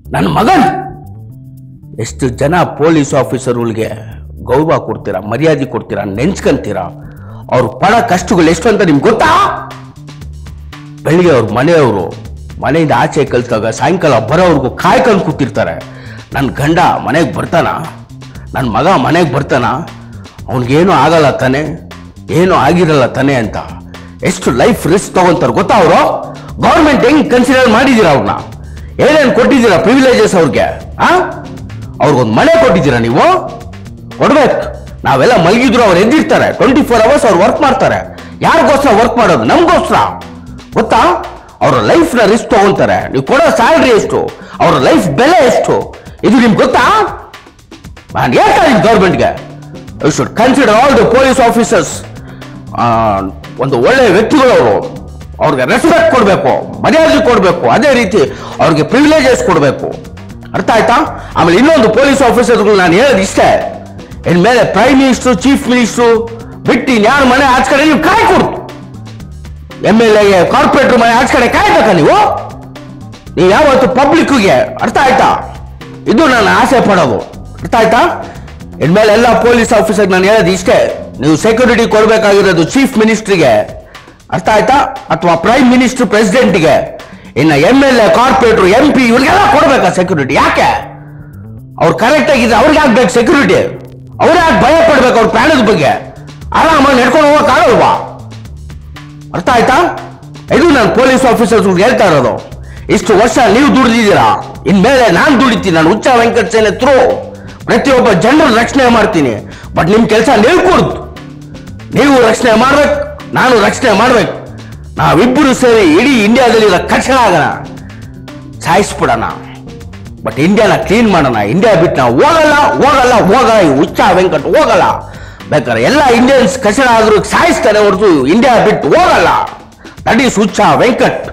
ನನ್ನ ಮಗನ್ ಎಷ್ಟು ಜನ ಪೊಲೀಸ್ ಆಫೀಸರ್ಗಳಿಗೆ ಗೌರವ ಕೊಡ್ತೀರಾ, ಮರ್ಯಾದೆ ಕೊಡ್ತೀರಾ, ನೆನ್ಸ್ಕೊಂತೀರಾ? ಅವ್ರು ಪಡ ಕಷ್ಟಗಳು ಎಷ್ಟು ಅಂತ ನಿಮ್ಗೆ ಗೊತ್ತಾ? ಬೆಳಿಗ್ಗೆ ಅವ್ರ ಮನೆಯವರು ಮನೆಯಿಂದ ಆಚೆ ಕಲ್ತಾಗ ಸಾಯಂಕಾಲ ಬರೋವ್ರಿಗೂ ಕಾಯ್ಕೊಂಡು ಕೂತಿರ್ತಾರೆ. ನನ್ನ ಗಂಡ ಮನೆಗೆ ಬರ್ತಾನ, ನನ್ನ ಮಗ ಮನೆಗೆ ಬರ್ತಾನ, ಅವನಿಗೇನು ಆಗಲ್ಲ ತಾನೆ, ಏನೂ ಆಗಿರಲ್ಲ ತಾನೆ ಅಂತ ಎಷ್ಟು ಲೈಫ್ ರಿಸ್ಕ್ ತಗೊಂತಾರೆ ಗೊತ್ತಾ? ಅವರು ಗೌರ್ಮೆಂಟ್ ಹೆಂಗ್ ಕನ್ಸಿಡರ್ ಮಾಡಿದ್ದೀರಾ? ಅವ್ರನ್ನ ಏನೇನು ಕೊಟ್ಟಿದ್ದೀರಾ ಪ್ರಿವಿಲೇಜಸ್ ಅವ್ರಿಗೆ? ಅವ್ರಿಗೊಂದು ಮನೆ ಕೊಟ್ಟಿದ್ದೀರಾ ನೀವು? ಕೊಡ್ಬೇಕು. ನಾವೆಲ್ಲ ಮಲಗಿದ್ರು ಅವ್ರು ಎದ್ದಿರ್ತಾರೆ, 24 hours ಅವ್ರು ವರ್ಕ್ ಮಾಡ್ತಾರೆ. ಯಾರಿಗೋಸ್ಕರ ವರ್ಕ್ ಮಾಡೋದು? ನಮಗೋಸ್ಕರ. ಗೊತ್ತಾ? ಅವರ ಲೈಫ್ನ ರಿಸ್ಕ್ ತಗೊಂತಾರೆ. ನೀವು ಕೊಡೋ ಸ್ಯಾಲ್ರಿ ಎಷ್ಟು, ಅವರ ಲೈಫ್ ಬೆಲೆ ಎಷ್ಟು, ಇದು ನಿಮ್ಗೆ ಗೊತ್ತಾ? ನಾನು ಹೇಳ್ತಾ ಇದ್ದೀನಿ ಗೌರ್ಮೆಂಟ್ಗೆ, you should consider all the police officers ಒಂದು ಒಳ್ಳೆ ವ್ಯಕ್ತಿಗಳು. ಅವರು ಅವ್ರಿಗೆ ರೆಸ್ಪೆಕ್ಟ್ ಕೊಡಬೇಕು, ಮರ್ಯಾದೆ ಕೊಡಬೇಕು, ಅದೇ ರೀತಿ ಅವ್ರಿಗೆ ಪ್ರಿವಿಲೇಜಸ್ ಕೊಡಬೇಕು. ಅರ್ಥ ಆಯ್ತಾ? ಆಮೇಲೆ ಇನ್ನೊಂದು ಪೊಲೀಸ್ ಆಫೀಸರ್ಗಳು ನಾನು ಹೇಳೋದು ಇಷ್ಟೇ, ಇನ್ಮೇಲೆ ಪ್ರೈಮ್ ಮಿನಿಸ್ಟ್ರು, ಚೀಫ್ ಮಿನಿಸ್ಟ್ರು ಬಿಟ್ಟು ಇನ್ಯಾರ ಮನೆ ಆಚ ಕಡೆ ನೀವು ಕಾಯ್ಕೊಡ್ತು. MLA ಕಾರ್ಪೊರೇಟರ್ ಮನೆ ಆಚ ಕಡೆ ಕಾಯ್ಬೇಕಾ ನೀವು ಯಾವತ್ತು ಪಬ್ಲಿಕ್ಗೆ? ಅರ್ಥ ಆಯ್ತಾ? ಇದು ನಾನು ಆಸೆ ಪಡೋದು. ಅರ್ಥ ಆಯ್ತಾ? ಇನ್ಮೇಲೆ ಎಲ್ಲ ಪೊಲೀಸ್ ಆಫೀಸರ್ ನಾನು ಹೇಳೋದು ಇಷ್ಟೇ, ನೀವು ಸೆಕ್ಯೂರಿಟಿ ಕೊಡಬೇಕಾಗಿರೋದು ಚೀಫ್ ಮಿನಿಸ್ಟ್ರಿಗೆ, ಅರ್ಥ ಆಯ್ತಾ, ಅಥವಾ ಪ್ರೈಮ್ ಮಿನಿಸ್ಟರ್ ಪ್ರೆಸಿಡೆಂಟ್ಗೆ. ಇನ್ನು MLA ಕಾರ್ಪೊರೇಟರ್ MP ಇವ್ರಿಗೆಲ್ಲ ಕೊಡ್ಬೇಕಾ ಸೆಕ್ಯೂರಿಟಿ? ಯಾಕೆ? ಅವ್ರು ಕರೆಕ್ಟ್ ಆಗಿದ್ರೆ ಅವ್ರಿಗೆ ಆಗ್ಬೇಕು ಸೆಕ್ಯೂರಿಟಿ. ಅವ್ರು ಯಾಕೆ ಭಯ ಪಡ್ಬೇಕು ಅವ್ರ ಪ್ರಾಣದ ಬಗ್ಗೆ? ಆರಾಮಾಗಿ ನಡ್ಕೊಂಡು ಹೋಗಕ್ಕಾಗಲ್ವಾ? ಅರ್ಥ ಆಯ್ತಾ? ಇದು ನಾನು ಪೊಲೀಸ್ ಆಫೀಸರ್ಸ್ ಹೇಳ್ತಾ ಇರೋದು. ಇಷ್ಟು ವರ್ಷ ನೀವು ದುಡಿದಿದ್ದೀರಾ, ಇನ್ಮೇಲೆ ನಾನು ದುಡಿತೀನಿ. ನಾನು ಹುಚ್ಚ ವೆಂಕಟ ಸೇನೆ ಥ್ರೂ ಪ್ರತಿಯೊಬ್ಬ ಜನರ ರಕ್ಷಣೆ ಮಾಡ್ತೀನಿ. ಬಟ್ ನಿಮ್ ಕೆಲಸ ನೀವು ಕೊಡ್ತು, ನೀವು ರಕ್ಷಣೆ ಮಾಡ್ಬೇಕು, ನಾನು ರಕ್ಷಣೆ ಮಾಡ್ಬೇಕು. ನಾವಿಬ್ಬರು ಸೇರಿ ಇಡೀ ಇಂಡಿಯಾದಲ್ಲಿರೋ ಕಚಡ ಆಗೋಣ, ಸಾಯಿಸ್ಬಿಡೋಣ. ಬಟ್ ಇಂಡಿಯಾನ ಕ್ಲೀನ್ ಮಾಡೋಣ. ಇಂಡಿಯಾ ಬಿಟ್ಟು ನಾವು ಹೋಗಲ್ಲ ಹೋಗಲ್ಲ ಹೋಗಲ್ಲ. ಈ ಹುಚ್ಚ ವೆಂಕಟ್ ಹೋಗಲ್ಲ. ಬೇಕಾದ್ರೆ ಎಲ್ಲ ಇಂಡಿಯನ್ಸ್ ಕಚಡ ಆದ್ರೂ ಸಾಯಿಸ್ತಾರೆ ಹೊರತು ಇಂಡಿಯಾ ಬಿಟ್ಟು ಹೋಗಲ್ಲ. That is Huccha Venkat.